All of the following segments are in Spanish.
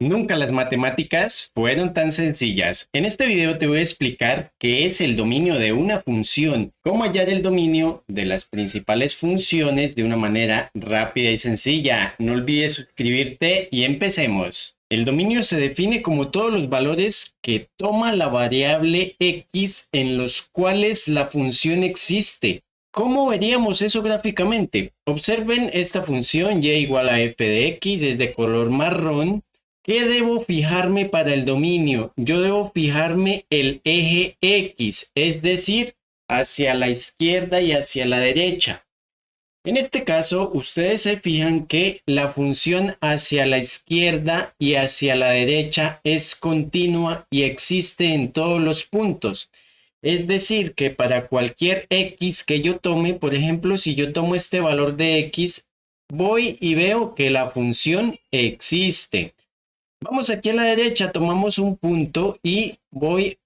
Nunca las matemáticas fueron tan sencillas. En este video te voy a explicar qué es el dominio de una función, cómo hallar el dominio de las principales funciones de una manera rápida y sencilla. No olvides suscribirte y empecemos. El dominio se define como todos los valores que toma la variable x en los cuales la función existe. ¿Cómo veríamos eso gráficamente? Observen esta función y igual a f de x, es de color marrón. ¿Qué debo fijarme para el dominio? Yo debo fijarme el eje X, es decir, hacia la izquierda y hacia la derecha. En este caso, ustedes se fijan que la función hacia la izquierda y hacia la derecha es continua y existe en todos los puntos. Es decir, que para cualquier X que yo tome, por ejemplo, si yo tomo este valor de X, voy y veo que la función existe. Vamos aquí a la derecha, tomamos un punto y voy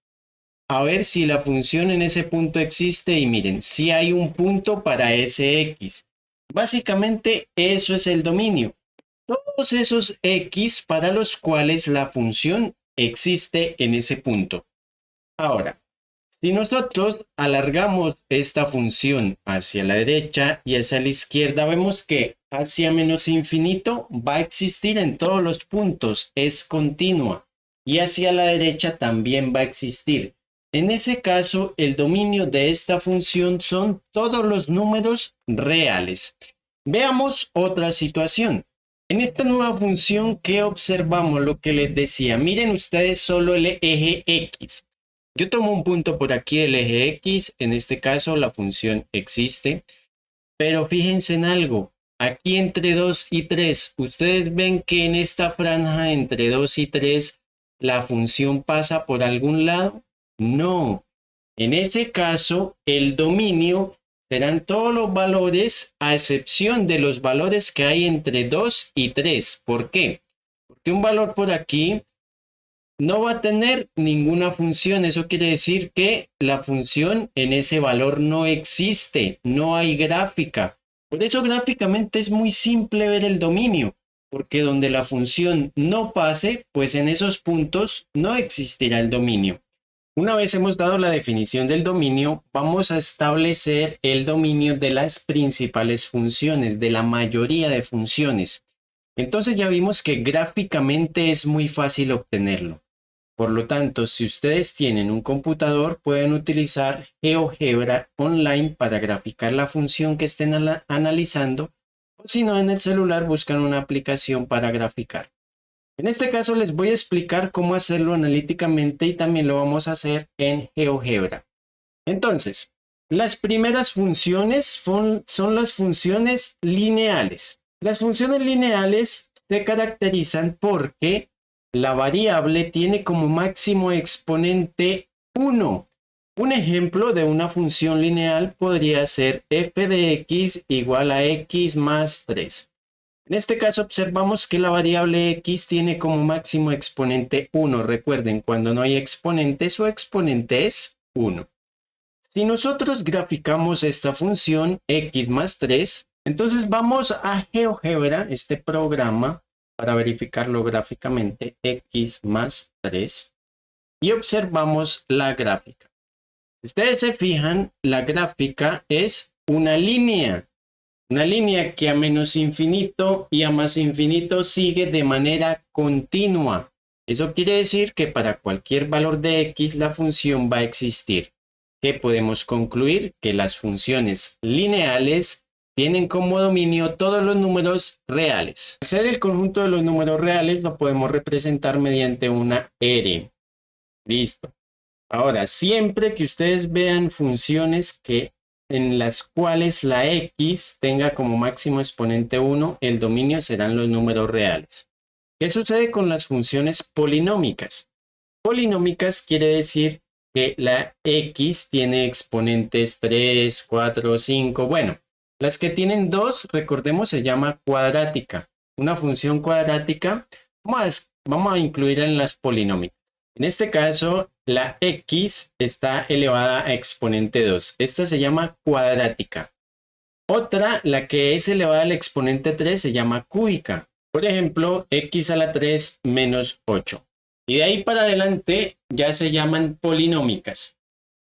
a ver si la función en ese punto existe y miren, si hay un punto para ese x. Básicamente eso es el dominio. Todos esos x para los cuales la función existe en ese punto. Ahora, si nosotros alargamos esta función hacia la derecha y hacia la izquierda, vemos que hacia menos infinito va a existir en todos los puntos, es continua. Y hacia la derecha también va a existir. En ese caso, el dominio de esta función son todos los números reales. Veamos otra situación. En esta nueva función, ¿qué observamos? Lo que les decía. Miren ustedes solo el eje X. Yo tomo un punto por aquí del eje X, en este caso la función existe, pero fíjense en algo, aquí entre 2 y 3, ustedes ven que en esta franja entre 2 y 3 la función pasa por algún lado. No, en ese caso el dominio serán todos los valores a excepción de los valores que hay entre 2 y 3. ¿Por qué? Porque un valor por aquí no va a tener ninguna función. Eso quiere decir que la función en ese valor no existe, no hay gráfica. Por eso gráficamente es muy simple ver el dominio, porque donde la función no pase, pues en esos puntos no existirá el dominio. Una vez hemos dado la definición del dominio, vamos a establecer el dominio de las principales funciones, de la mayoría de funciones. Entonces ya vimos que gráficamente es muy fácil obtenerlo. Por lo tanto, si ustedes tienen un computador, pueden utilizar GeoGebra online para graficar la función que estén analizando, o si no, en el celular buscan una aplicación para graficar. En este caso les voy a explicar cómo hacerlo analíticamente y también lo vamos a hacer en GeoGebra. Entonces, las primeras funciones son las funciones lineales. Las funciones lineales se caracterizan porque la variable tiene como máximo exponente 1. Un ejemplo de una función lineal podría ser f de x igual a x más 3. En este caso observamos que la variable x tiene como máximo exponente 1. Recuerden, cuando no hay exponente, su exponente es 1. Si nosotros graficamos esta función x más 3, entonces vamos a GeoGebra, este programa, para verificarlo gráficamente, x más 3, y observamos la gráfica. Si ustedes se fijan, la gráfica es una línea que a menos infinito y a más infinito sigue de manera continua. Eso quiere decir que para cualquier valor de x la función va a existir. ¿Qué podemos concluir? Que las funciones lineales tienen como dominio todos los números reales. Al ser el conjunto de los números reales lo podemos representar mediante una R. Listo. Ahora, siempre que ustedes vean funciones en las cuales la x tenga como máximo exponente 1, el dominio serán los números reales. ¿Qué sucede con las funciones polinómicas? Polinómicas quiere decir que la x tiene exponentes 3, 4, 5. Bueno, las que tienen 2, recordemos, se llama cuadrática. Una función cuadrática vamos a incluir en las polinómicas. En este caso, la x está elevada a exponente 2. Esta se llama cuadrática. Otra, la que es elevada al exponente 3, se llama cúbica. Por ejemplo, x a la 3 menos 8. Y de ahí para adelante ya se llaman polinómicas.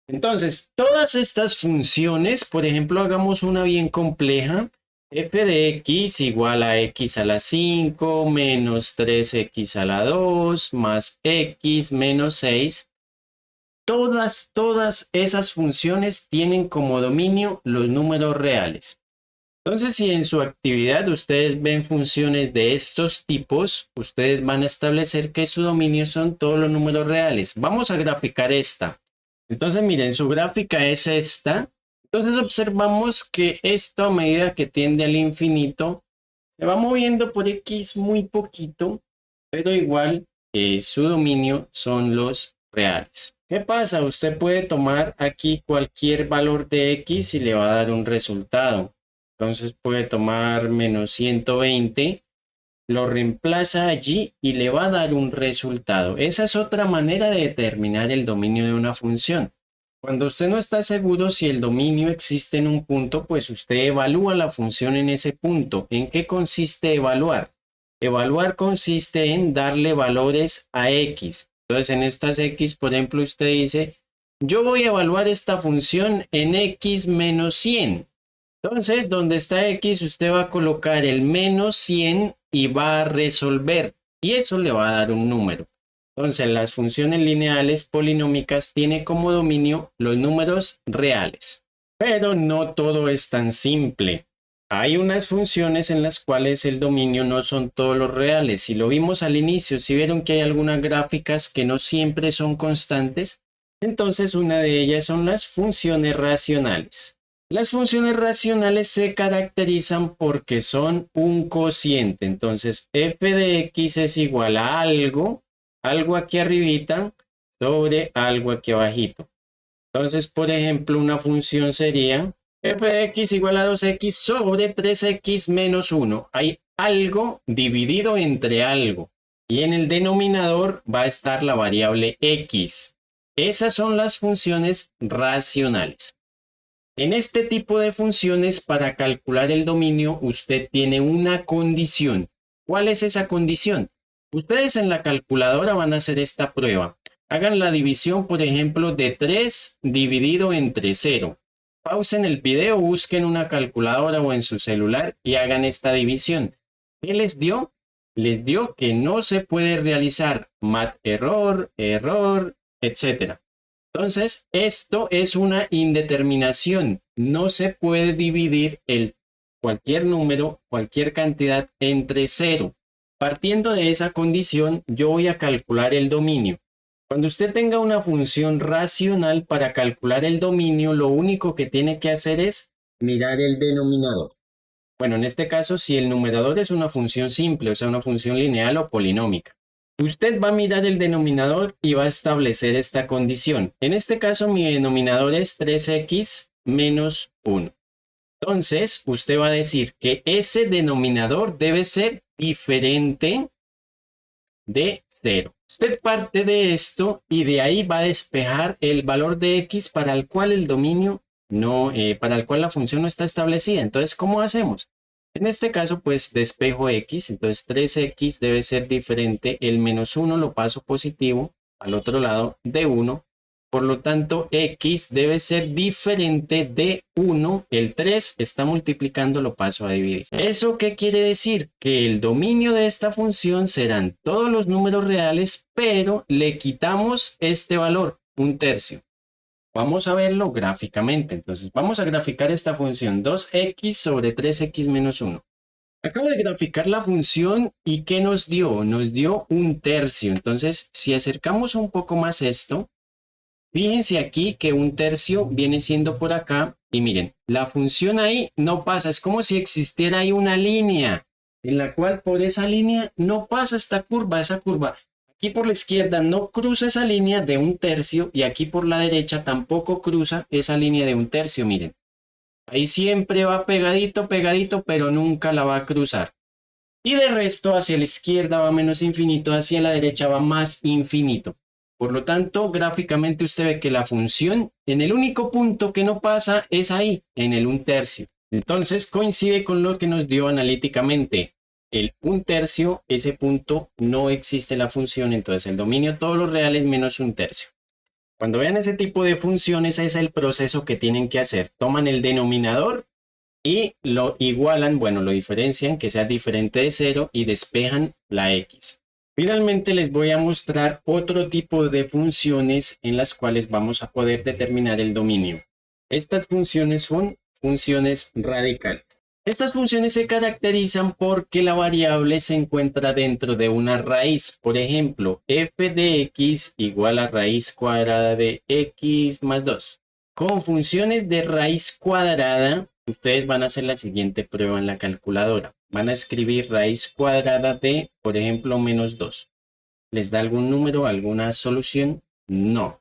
Entonces, todas estas funciones, por ejemplo, hagamos una bien compleja. F de x igual a x a la 5 menos 3x a la 2 más x menos 6. Todas esas funciones tienen como dominio los números reales. Entonces, si en su actividad ustedes ven funciones de estos tipos, ustedes van a establecer que su dominio son todos los números reales. Vamos a graficar esta. Entonces, miren, su gráfica es esta. Entonces, observamos que esto a medida que tiende al infinito, se va moviendo por X muy poquito, pero igual su dominio son los reales. ¿Qué pasa? Usted puede tomar aquí cualquier valor de X y le va a dar un resultado. Entonces puede tomar menos 120, lo reemplaza allí y le va a dar un resultado. Esa es otra manera de determinar el dominio de una función. Cuando usted no está seguro si el dominio existe en un punto, pues usted evalúa la función en ese punto. ¿En qué consiste evaluar? Evaluar consiste en darle valores a X. Entonces en estas X, por ejemplo, usted dice, yo voy a evaluar esta función en X menos 100. Entonces, donde está X, usted va a colocar el menos 100 y va a resolver. Y eso le va a dar un número. Entonces, las funciones lineales polinómicas tienen como dominio los números reales. Pero no todo es tan simple. Hay unas funciones en las cuales el dominio no son todos los reales. Si lo vimos al inicio, si vieron que hay algunas gráficas que no siempre son constantes, entonces una de ellas son las funciones racionales. Las funciones racionales se caracterizan porque son un cociente. Entonces, f de x es igual a algo aquí arribita, sobre algo aquí abajito. Entonces, por ejemplo, una función sería f de x igual a 2x sobre 3x menos 1. Hay algo dividido entre algo. Y en el denominador va a estar la variable x. Esas son las funciones racionales. En este tipo de funciones, para calcular el dominio, usted tiene una condición. ¿Cuál es esa condición? Ustedes en la calculadora van a hacer esta prueba. Hagan la división, por ejemplo, de 3 dividido entre 0. Pausen el video, busquen una calculadora o en su celular y hagan esta división. ¿Qué les dio? Les dio que no se puede realizar mat error, etc. Entonces, esto es una indeterminación. No se puede dividir cualquier número, cualquier cantidad entre 0. Partiendo de esa condición, yo voy a calcular el dominio. Cuando usted tenga una función racional para calcular el dominio, lo único que tiene que hacer es mirar el denominador. Bueno, en este caso, si el numerador es una función simple, o sea, una función lineal o polinómica. Usted va a mirar el denominador y va a establecer esta condición. En este caso, mi denominador es 3x menos 1. Entonces, usted va a decir que ese denominador debe ser diferente de 0. Usted parte de esto y de ahí va a despejar el valor de x para el cual el dominio no, para el cual la función no está establecida. Entonces, ¿cómo hacemos? En este caso, pues despejo x, entonces 3x debe ser diferente, el menos 1 lo paso positivo al otro lado de 1, por lo tanto x debe ser diferente de 1, el 3 está multiplicando, lo paso a dividir. ¿Eso qué quiere decir? Que el dominio de esta función serán todos los números reales, pero le quitamos este valor, 1/3. Vamos a verlo gráficamente. Entonces, vamos a graficar esta función 2x sobre 3x menos 1. Acabo de graficar la función y ¿qué nos dio? Nos dio 1/3. Entonces, si acercamos un poco más esto, fíjense aquí que 1/3 viene siendo por acá. Y miren, la función ahí no pasa. Es como si existiera ahí una línea en la cual por esa línea no pasa esta curva, esa curva. Aquí por la izquierda no cruza esa línea de 1/3 y aquí por la derecha tampoco cruza esa línea de 1/3, miren. Ahí siempre va pegadito, pegadito, pero nunca la va a cruzar. Y de resto hacia la izquierda va menos infinito, hacia la derecha va más infinito. Por lo tanto, gráficamente usted ve que la función en el único punto que no pasa es ahí, en el 1/3. Entonces coincide con lo que nos dio analíticamente. el 1/3, ese punto no existe la función, entonces el dominio todos los reales menos 1/3. Cuando vean ese tipo de funciones, ese es el proceso que tienen que hacer. Toman el denominador y lo igualan, bueno, lo diferencian, que sea diferente de 0 y despejan la x. Finalmente les voy a mostrar otro tipo de funciones en las cuales vamos a poder determinar el dominio. Estas funciones son funciones radicales. Estas funciones se caracterizan porque la variable se encuentra dentro de una raíz. Por ejemplo, f de x igual a raíz cuadrada de x más 2. Con funciones de raíz cuadrada, ustedes van a hacer la siguiente prueba en la calculadora. Van a escribir raíz cuadrada de, por ejemplo, menos 2. ¿Les da algún número, alguna solución? No.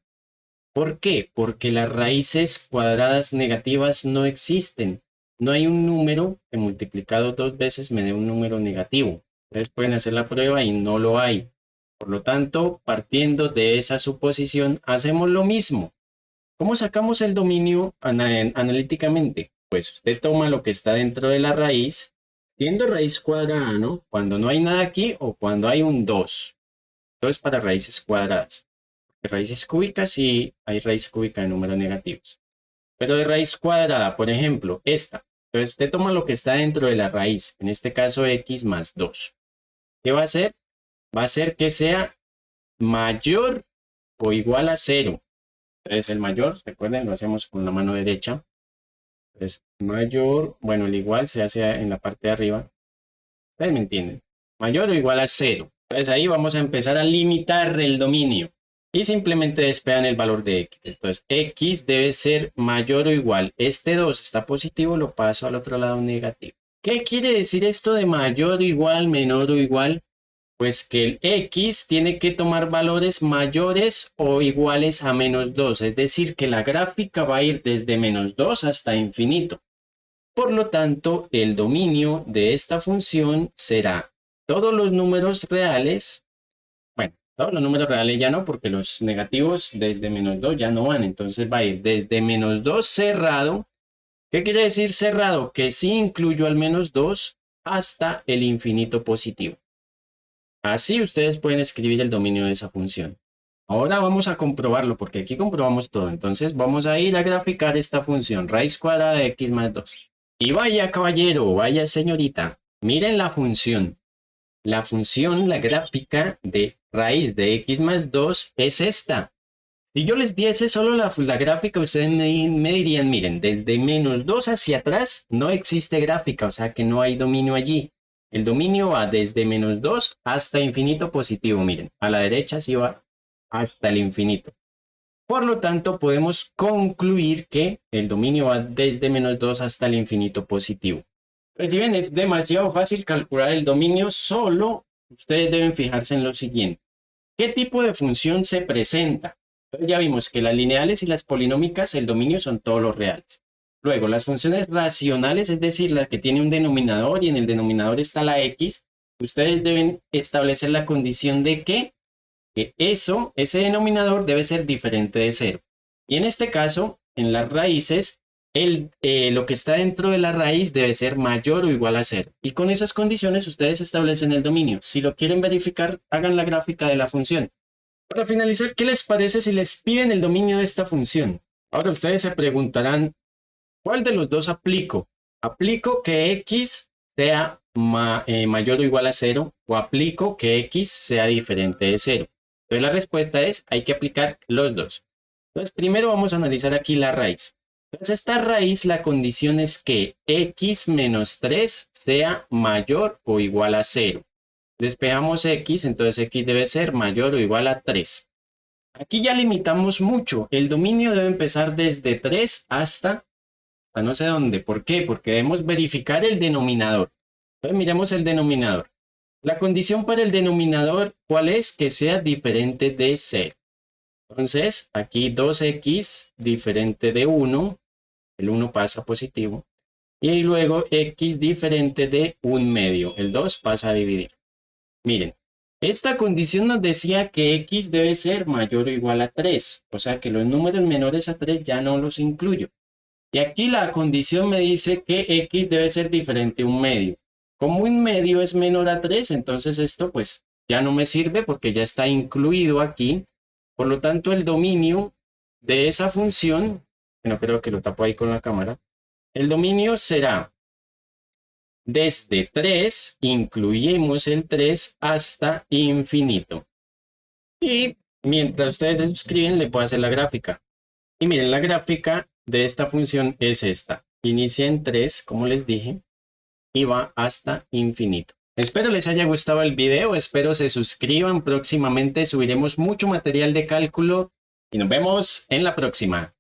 ¿Por qué? Porque las raíces cuadradas negativas no existen. No hay un número que multiplicado 2 veces me dé un número negativo. Ustedes pueden hacer la prueba y no lo hay. Por lo tanto, partiendo de esa suposición, hacemos lo mismo. ¿Cómo sacamos el dominio analíticamente? Pues usted toma lo que está dentro de la raíz, siendo raíz cuadrada, ¿no? Cuando no hay nada aquí o cuando hay un 2. Entonces para raíces cuadradas. De raíces cúbicas y hay raíz cúbica de números negativos. Pero de raíz cuadrada, por ejemplo, esta. Entonces usted toma lo que está dentro de la raíz, en este caso x más 2. ¿Qué va a hacer? Va a hacer que sea mayor o igual a 0. Entonces el mayor, recuerden, lo hacemos con la mano derecha. Entonces mayor, bueno, el igual se hace en la parte de arriba. Ustedes me entienden. Mayor o igual a 0. Entonces ahí vamos a empezar a limitar el dominio. Y simplemente despejan el valor de x. Entonces x debe ser mayor o igual. Este 2 está positivo, lo paso al otro lado negativo. ¿Qué quiere decir esto de mayor o igual, menor o igual? Pues que el x tiene que tomar valores mayores o iguales a menos 2. Es decir, que la gráfica va a ir desde menos 2 hasta infinito. Por lo tanto, el dominio de esta función será todos los números reales. Bueno, todos los números reales ya no, porque los negativos desde menos 2 ya no van. Entonces va a ir desde menos 2 cerrado. ¿Qué quiere decir cerrado? Que sí incluyo al menos 2 hasta el infinito positivo. Así ustedes pueden escribir el dominio de esa función. Ahora vamos a comprobarlo porque aquí comprobamos todo. Entonces vamos a ir a graficar esta función, raíz cuadrada de x más 2. Y vaya caballero, vaya señorita, miren la función. La función, la gráfica de raíz de x más 2 es esta. Si yo les diese solo la gráfica, ustedes me dirían, miren, desde menos 2 hacia atrás no existe gráfica, o sea que no hay dominio allí. El dominio va desde menos 2 hasta infinito positivo, miren, a la derecha sí va hasta el infinito. Por lo tanto, podemos concluir que el dominio va desde menos 2 hasta el infinito positivo. Pues si bien es demasiado fácil calcular el dominio, solo ustedes deben fijarse en lo siguiente. ¿Qué tipo de función se presenta? Entonces ya vimos que las lineales y las polinómicas, el dominio son todos los reales. Luego, las funciones racionales, es decir, la que tiene un denominador y en el denominador está la x, ustedes deben establecer la condición de que ese denominador debe ser diferente de 0. Y en este caso, en las raíces, lo que está dentro de la raíz debe ser mayor o igual a 0. Y con esas condiciones ustedes establecen el dominio. Si lo quieren verificar, hagan la gráfica de la función. Para finalizar, ¿qué les parece si les piden el dominio de esta función? Ahora ustedes se preguntarán, ¿cuál de los dos aplico? ¿Aplico que x sea mayor o igual a 0 o aplico que x sea diferente de 0? Entonces la respuesta es, hay que aplicar los dos. Entonces primero vamos a analizar aquí la raíz. Entonces esta raíz, la condición es que x menos 3 sea mayor o igual a 0. Despejamos x, entonces x debe ser mayor o igual a 3. Aquí ya limitamos mucho. El dominio debe empezar desde 3 hasta no sé dónde. ¿Por qué? Porque debemos verificar el denominador. Entonces miremos el denominador. La condición para el denominador, ¿cuál es? Que sea diferente de 0. Entonces, aquí 2x diferente de 1. El 1 pasa a positivo. Y luego x diferente de 1 medio. El 2 pasa a dividir. Miren, esta condición nos decía que x debe ser mayor o igual a 3. O sea que los números menores a 3 ya no los incluyo. Y aquí la condición me dice que x debe ser diferente a 1 medio. como un medio es menor a 3, entonces esto pues ya no me sirve porque ya está incluido aquí. Por lo tanto, el dominio de esa función, no creo que lo tapo ahí con la cámara, el dominio será desde 3, incluimos el 3 hasta infinito. Y mientras ustedes se suscriben, le puedo hacer la gráfica. Y miren, la gráfica de esta función es esta. Inicia en 3, como les dije, y va hasta infinito. Espero les haya gustado el video, espero se suscriban. Próximamente subiremos mucho material de cálculo y nos vemos en la próxima.